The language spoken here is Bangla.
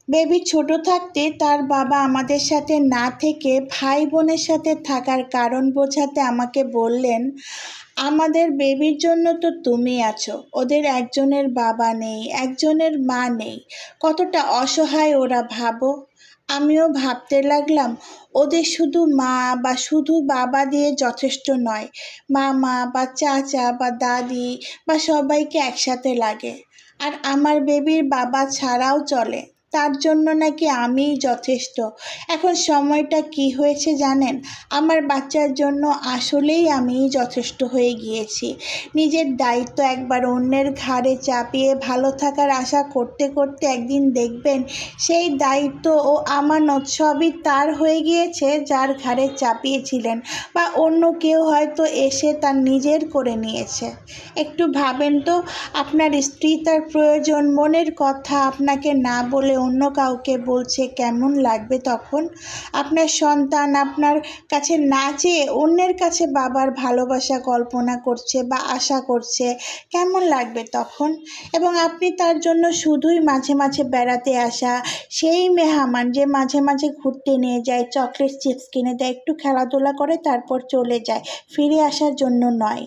বেবি ছোট থাকতে তার বাবা আমাদের সাথে না থেকে ভাই বোনের সাথে থাকার কারণ বোঝাতে আমাকে বললেন, আমাদের বেবির জন্য তো তুমি আছো, ওদের একজনের বাবা নেই, একজনের মা নেই, কতটা অসহায় ওরা ভাবো। আমিও ভাবতে লাগলাম, ওদের শুধু মা বা শুধু বাবা দিয়ে যথেষ্ট নয়, মামা বা চাচা বা দাদি বা সবাইকে একসাথে লাগে। আর আমার বেবির বাবা ছাড়াও চলে, তার জন্য নাকি আমিই যথেষ্ট। এখন সময়টা কি হয়েছে জানেন, আমার বাচ্চার জন্য আসলেই আমিই যথেষ্ট হয়ে গিয়েছি। নিজের দায়িত্ব একবার অন্যের ঘাড়ে চাপিয়ে ভালো থাকার আশা করতে করতে একদিন দেখবেন সেই দায়িত্ব ও আমানত সবই তার হয়ে গিয়েছে যার ঘাড়ে চাপিয়েছিলেন, বা অন্য কেউ হয়তো এসে তার নিজের করে নিয়েছে। একটু ভাবেন তো, আপনার স্ত্রী তার প্রয়োজন, মনের কথা আপনাকে না বলে অন্য কাউকে বলছে, কেমন লাগবে তখন? আপনার সন্তান আপনার কাছে না চেয়ে অন্যের কাছে বাবার ভালোবাসা কল্পনা করছে বা আশা করছে, কেমন লাগবে তখন? এবং আপনি তার জন্য শুধুই মাঝে মাঝে বেড়াতে আসা সেই মেহমান যে মাঝে মাঝে ঘুরতে নিয়ে যায়, চকলেট চিপস কিনে দেয়, একটু খেলাধুলা করে তারপর চলে যায়, ফিরে আসার জন্য নয়।